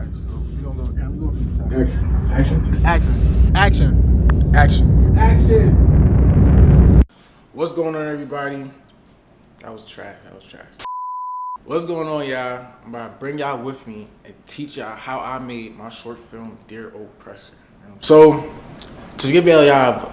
Alright, so we gonna go. Can we go from the top? Action. Action. What's going on, everybody? That was trash. What's going on, y'all? I'm about to bring y'all with me and teach y'all how I made my short film, Dear Oppressor. So, to give y'all a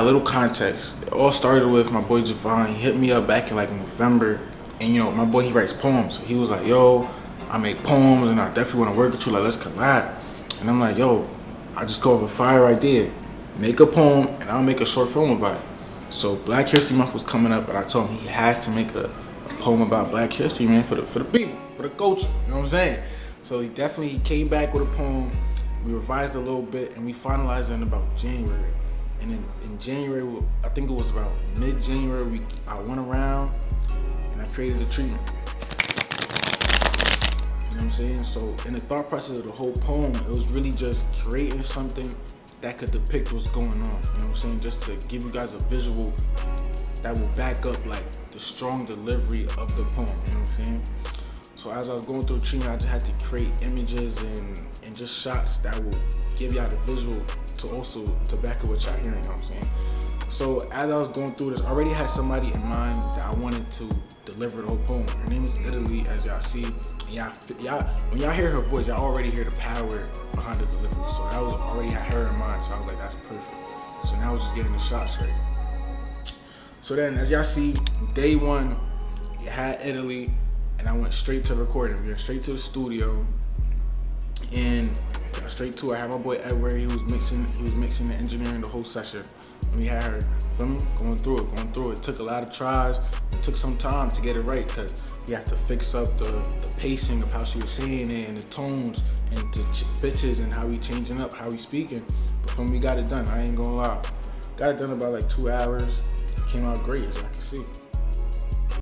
little context, it all started with my boy Javon. He hit me up back in like November, and my boy, he writes poems. He was like, "Yo, I make poems, and I definitely want to work with you. Like, let's collab." And I'm like, "Yo, I just go over a fire idea. Make a poem, and I'll make a short film about it." So Black History Month was coming up, and I told him he has to make a poem about Black history, man, for the people, for the culture. You know what I'm saying? So he came back with a poem. We revised a little bit, and we finalized it in about January. And then in January, I think it was about mid-January, I went around and I created a treatment. You know what I'm saying? So in the thought process of the whole poem, it was really just creating something that could depict what's going on. You know what I'm saying? Just to give you guys a visual that will back up like the strong delivery of the poem. You know what I'm saying? So as I was going through the treatment, I just had to create images and just shots that will give y'all the visual to back up what y'all hearing. You know what I'm saying? So as I was going through this, I already had somebody in mind that I wanted to deliver the whole poem. Her name is Italy, as y'all see. And y'all, when y'all hear her voice, y'all already hear the power behind the delivery. So I was already had her in mind. So I was like, that's perfect. So now I was just getting the shots right. So then, as y'all see, day one, you had Italy, and I went straight to recording. We went straight to the studio, and got straight to it. I had my boy Edward. He was mixing the engineering the whole session. And we had her, feel me, going through it. It took a lot of tries. It took some time to get it right, because we had to fix up the pacing of how she was saying it, and the tones, and the bitches, and how we changing up, how we speaking. But from we got it done. I ain't gonna lie. Got it done about like 2 hours. Came out great, as y'all can see.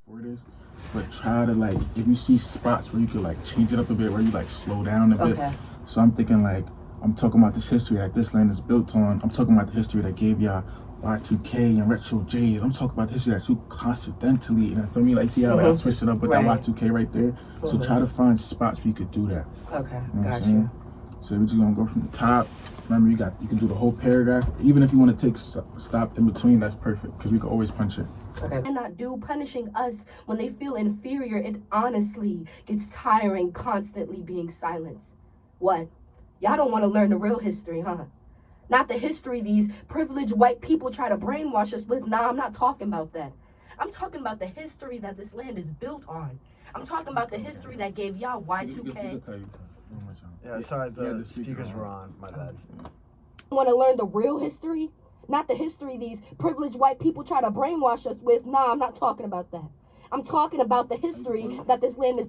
For this, but try to like, if you see spots where you could like change it up a bit, where you like slow down a bit. Okay. So I'm thinking like, I'm talking about this history that this land is built on. I'm talking about the history that gave y'all Y2K and Retro J's. I'm talking about the history that you coincidentally, and for me, like, see how I switched it up with that Y2K right there? So try to find spots where you could do that. Okay, you know gotcha. So we're just gonna go from the top. Remember, you can do the whole paragraph. Even if you want to take stop in between, that's perfect, because we can always punch it. Okay. And not do punishing us when they feel inferior. It honestly gets tiring constantly being silenced. What? Y'all don't want to learn the real history, huh? Not the history these privileged white people try to brainwash us with. Nah, I'm not talking about that. I'm talking about the history that this land is built on. I'm talking about the history that gave y'all Y2K. Yeah, sorry, the speakers were on. My bad. Want to learn the real history? Not the history these privileged white people try to brainwash us with. Nah, I'm not talking about that. I'm talking about the history that this land is.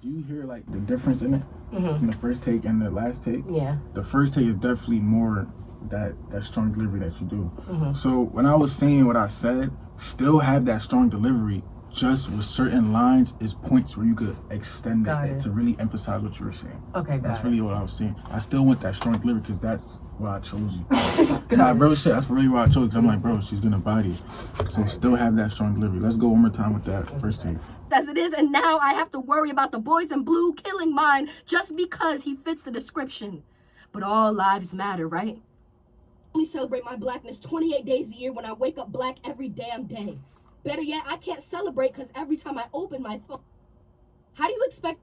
Do you hear like the difference in it from the first take and the last take? Yeah. The first take is definitely more that strong delivery that you do. So when I was saying what I said, still have that strong delivery, just with certain lines is points where you could extend it to really emphasize what you were saying. Okay, that's really what I was saying. I still want that strong delivery, because that's why I chose you. Nah, bro, shit, that's really why I chose, because I'm like, bro, she's gonna body it. So still have that strong delivery. Let's go one more time with that first take. As it is, and now I have to worry about the boys in blue killing mine just because he fits the description. But all lives matter, right? I only celebrate my blackness 28 days a year when I wake up black every damn day. Better yet, I can't celebrate because every time I open my phone. How do you expect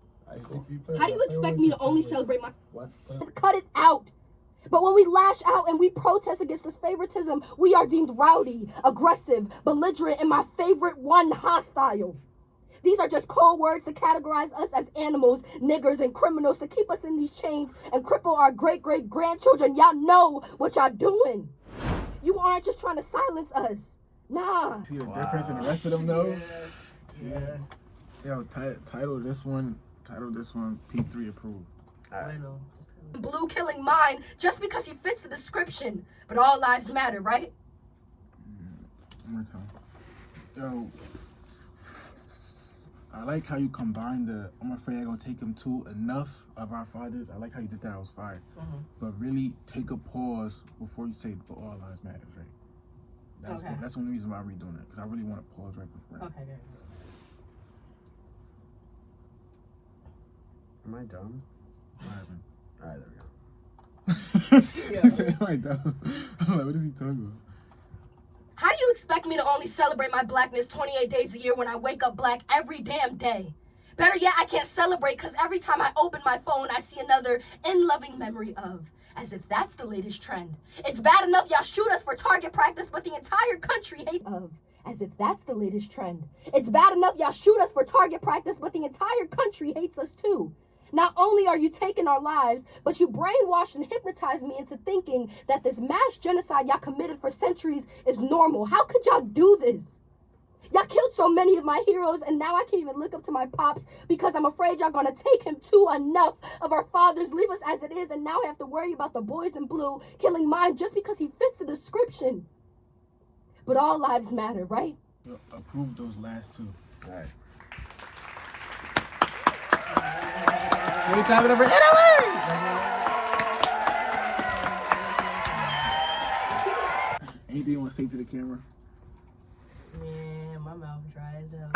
me to only celebrate my... Cut it out! But when we lash out and we protest against this favoritism, we are deemed rowdy, aggressive, belligerent, and my favorite one, hostile. These are just cold words to categorize us as animals, niggers, and criminals, to keep us in these chains and cripple our great-great-grandchildren. Y'all know what y'all doing. You aren't just trying to silence us. Nah. See the difference in the rest of them, though? Yeah. Yo, title this one, P3 approved. I know. Blue killing mine just because he fits the description. But all lives matter, right? One more time. Yo, I like how you combine I'm afraid I'm gonna take him to enough of our fathers. I like how you did that. It was fire. But really take a pause before you say, but all lives matter, right? That's the only reason why I'm redoing it, because I really want to pause right before. Okay, good. Am I dumb? All right. happened. Alright, there we go. He said it like that. I'm like, what is he talking about? How do you expect me to only celebrate my blackness 28 days a year when I wake up black every damn day? Better yet, I can't celebrate because every time I open my phone, I see another in-loving memory of. As if that's the latest trend. It's bad enough y'all shoot us for target practice, but the entire country hates of. As if that's the latest trend. It's bad enough y'all shoot us for target practice, but the entire country hates us too. Not only are you taking our lives, but you brainwashed and hypnotized me into thinking that this mass genocide y'all committed for centuries is normal. How could y'all do this? Y'all killed so many of my heroes, and now I can't even look up to my pops because I'm afraid y'all gonna take him too. Enough of our fathers leave us as it is, and now I have to worry about the boys in blue killing mine just because he fits the description. But all lives matter, right? Approve those last two. Alright. Can we clap it over anyway? Anything you want to say to the camera? Man, my mouth dry as hell.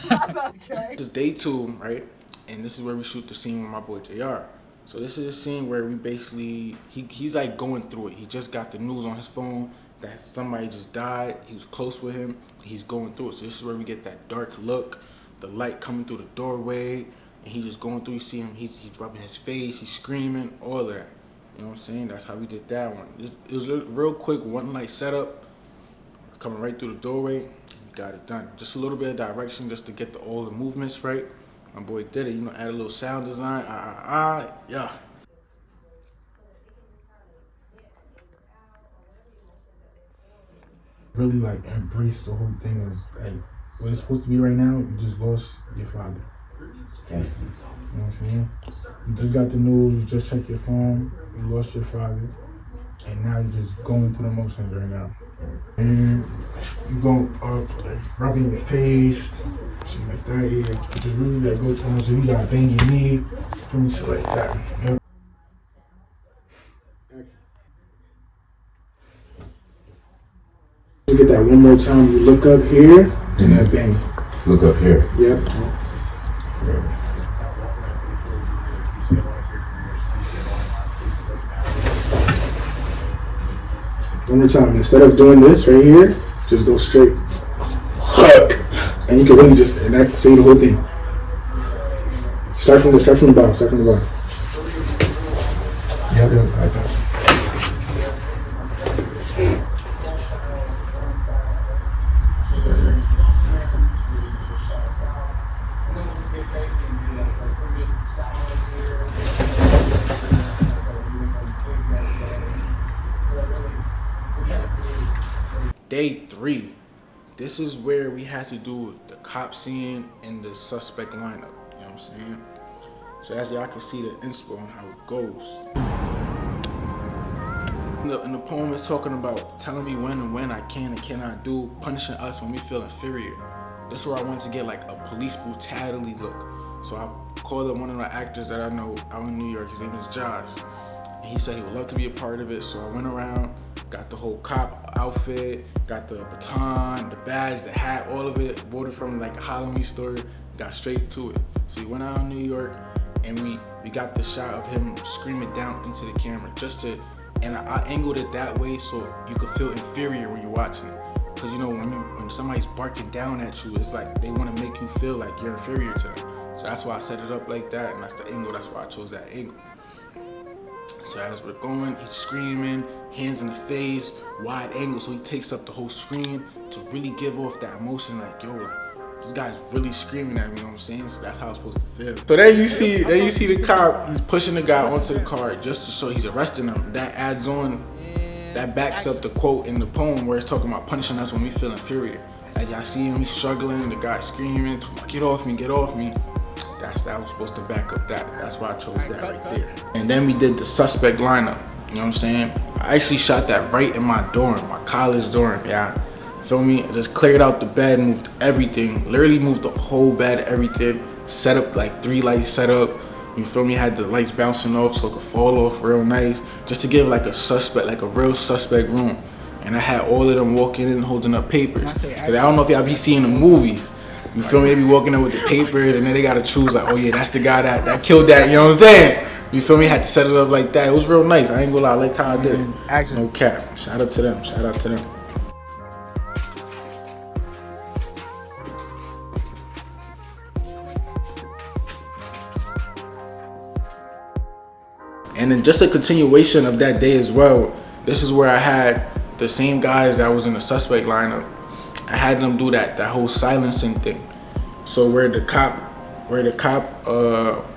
My mouth dry. This is day 2, right? And this is where we shoot the scene with my boy JR. So this is a scene where we basically, he's like going through it. He just got the news on his phone that somebody just died. He was close with him. He's going through it. So this is where we get that dark look, the light coming through the doorway, and he just going through. You see him, he's rubbing his face, he's screaming, all of that. You know what I'm saying? That's how we did that one. It was a real quick one light setup, coming right through the doorway. We got it done. Just a little bit of direction just to get all the movements right. My boy did it, you know, add a little sound design, yeah. Really like embrace the whole thing of like what it's supposed to be right now. You just lost your father. Yes. You know what I'm saying? You just got the news, you just checked your phone, you lost your father, and now you're just going through the motions right now. And you go up, like rubbing your face, shit like that, yeah. You just really like go to so you gotta bang your knee, feel me, shit like that. Yeah. Get that one more time. You look up here, and then bang. Look up here. Yep. One more time. Instead of doing this right here, just go straight. Fuck. And you can really just say the whole thing. Start from the bottom. Start from the bottom. Yeah, like that. Day 3. This is where we had to do the cop scene and the suspect lineup. You know what I'm saying? So as y'all can see the inspo on how it goes. In the poem it's talking about telling me when I can and cannot do, punishing us when we feel inferior. This is where I wanted to get like a police brutality look. So I called up one of the actors that I know out in New York. His name is Josh. And he said he would love to be a part of it. So I went around, got the whole cop outfit, got the baton, the badge, the hat, all of it, bought it from like a Halloween store, got straight to it. So we went out in New York and we got the shot of him screaming down into the camera and I angled it that way so you could feel inferior when you're watching it. Cause you know when somebody's barking down at you, it's like they want to make you feel like you're inferior to them. So that's why I set it up like that, and that's the angle, that's why I chose that angle. So as we're going, he's screaming, hands in the face, wide angle, so he takes up the whole screen to really give off that emotion, like, yo, like, this guy's really screaming at me, you know what I'm saying? So that's how it's supposed to feel. So then you see the cop, he's pushing the guy onto the car just to show he's arresting him. That adds on, that backs up the quote in the poem where it's talking about punishing us when we feel inferior. As y'all see him, he's struggling, the guy screaming, talking about, get off me, get off me. That was supposed to back up that. That's why I chose that right there. And then we did the suspect lineup. You know what I'm saying? I actually shot that right in my dorm, my college dorm, yeah. Feel me? I just cleared out the bed, moved everything, literally moved the whole bed, everything, set up like 3 lights set up. You feel me? Had the lights bouncing off so it could fall off real nice, just to give like a suspect, like a real suspect room. And I had all of them walking in holding up papers. Cause I don't know if y'all be seeing the movies. You feel me? They be walking up with the papers, and then they gotta choose like, oh yeah, that's the guy that killed that. You know what I'm saying? You feel me? Had to set it up like that. It was real nice. I ain't gonna lie, I liked how I did it. Action. No cap. Shout out to them. Shout out to them. And then just a continuation of that day as well. This is where I had the same guys that was in the suspect lineup. I had them do that whole silencing thing. So where the cop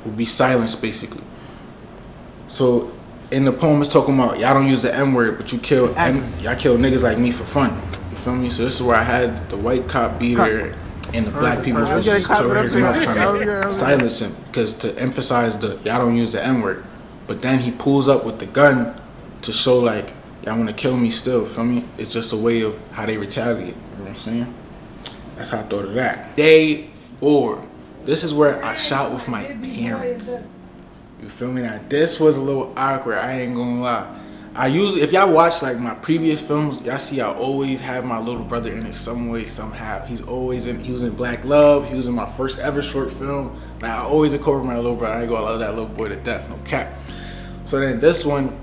would be silenced basically. So in the poem, it's talking about y'all don't use the N word, but y'all kill niggas like me for fun. You feel me? So this is where I had the white cop beater and the black people was supposed to just cover his mouth trying to silence him because to emphasize the y'all don't use the N word. But then he pulls up with the gun to show like y'all want to kill me still. Feel me? It's just a way of how they retaliate. You know what I'm saying? That's how I thought of that. Day 4. This is where I shot with my parents. You feel me? Now this was a little awkward. I ain't gonna lie. I usually, if y'all watch like my previous films, y'all see I always have my little brother in it some way, somehow. He was in Black Love. He was in my first ever short film. Like I always incorporate my little brother. I ain't gonna love that little boy to death, no cap. So then this one,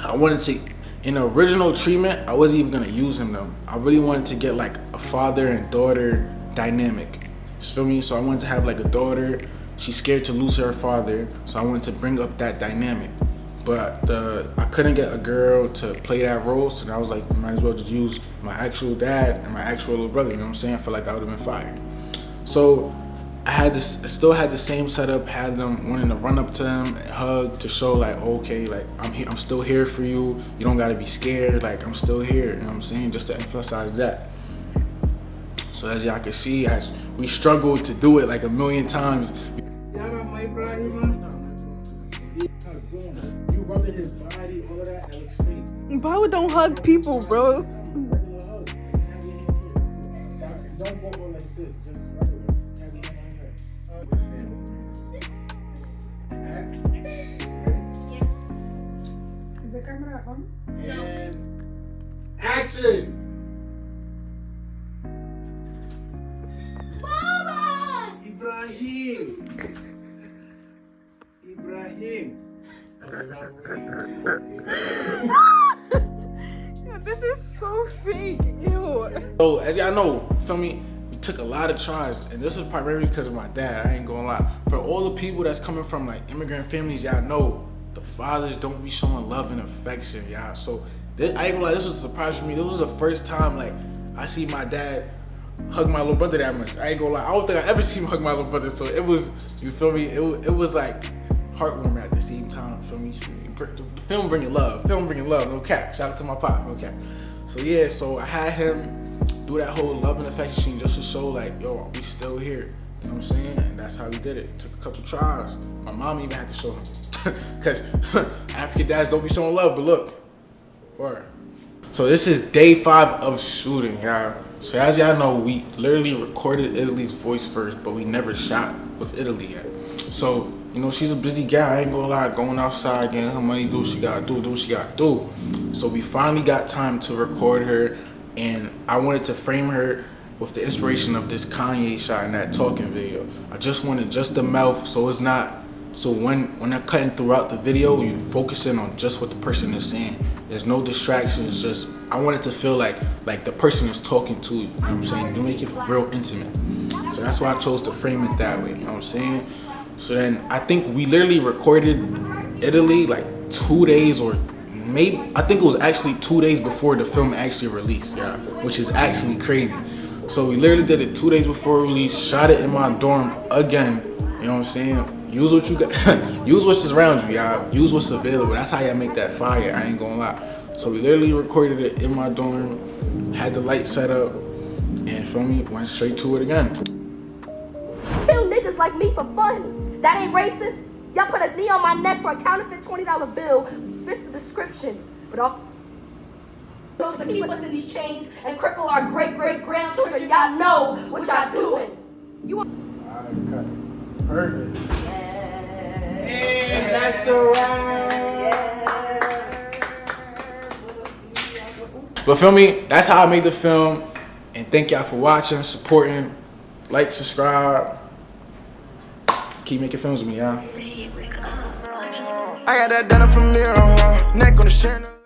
I wanted to, in the original treatment, I wasn't even gonna use him though. I really wanted to get like a father and daughter dynamic. You feel me? So I wanted to have like a daughter. She's scared to lose her father, so I wanted to bring up that dynamic. But I couldn't get a girl to play that role, so I was like, might as well just use my actual dad and my actual little brother. You know what I'm saying? I feel like that would have been fire. So I still had the same setup. Had them wanting to run up to them and hug to show like, okay, like I'm here, I'm still here for you. You don't gotta be scared. Like I'm still here. You know what I'm saying? Just to emphasize that. So as y'all can see, as we struggled to do it like a million times. Rubbing his body, all of that looks fake. Power don't hug people, bro. Don't go on like this, just regular. Have your hand on Yes. Is the camera on? and action! Mama! Ibrahim! This is so fake. Ew. So as y'all know, feel me, we took a lot of tries, and this is primarily because of my dad. I ain't gonna lie. For all the people that's coming from like immigrant families, y'all know the fathers don't be showing love and affection, y'all. So I ain't gonna lie, this was a surprise for me. This was the first time like I see my dad hug my little brother that much. I ain't gonna lie. I don't think I ever seen him hug my little brother. So it was, you feel me? It was like heartwarming at the same time. Feel me? The film bringing love. No cap. Shout out to my pop. No cap. So yeah, so I had him do that whole love and affection scene just to show like, yo, we still here. You know what I'm saying? And that's how we did it. Took a couple tries. My mom even had to show him. Because African dads don't be showing love, but look. Word. So this is day 5 of shooting, y'all. So as y'all know, we literally recorded Italy's voice first, but we never shot with Italy yet. So, you know, she's a busy gal. I ain't gonna lie, going outside, getting her money, do what she gotta do. So we finally got time to record her, and I wanted to frame her with the inspiration of this Kanye shot in that talking video. I just wanted just the mouth, so it's not, so when they're cutting throughout the video, you focusing on just what the person is saying. There's no distractions, just, I want it to feel like the person is talking to you, you know what I'm saying? To make it real intimate. So that's why I chose to frame it that way, you know what I'm saying? So then I think we literally recorded Italy like 2 days or maybe, I think it was actually 2 days before the film actually released, yeah, which is actually crazy. So we literally did it 2 days before release, shot it in my dorm again, you know what I'm saying? Use what you got, use what's around you, y'all. Use what's available. That's how y'all make that fire, I ain't gonna lie. So we literally recorded it in my dorm, had the light set up, and for me, went straight to it again. Kill niggas like me for fun. That ain't racist. Y'all put a knee on my neck for a counterfeit $20 bill. Fits the description. But all those to keep us in these chains and cripple our great-great-grandchildren, y'all know what y'all doing. You want? Alright, cut it. Perfect. Yeah. And that's a wrap. But feel me, that's how I made the film. And thank y'all for watching, supporting. Like, subscribe. Keep making films with me, y'all. I got that done from mirror, neck on the chandelier.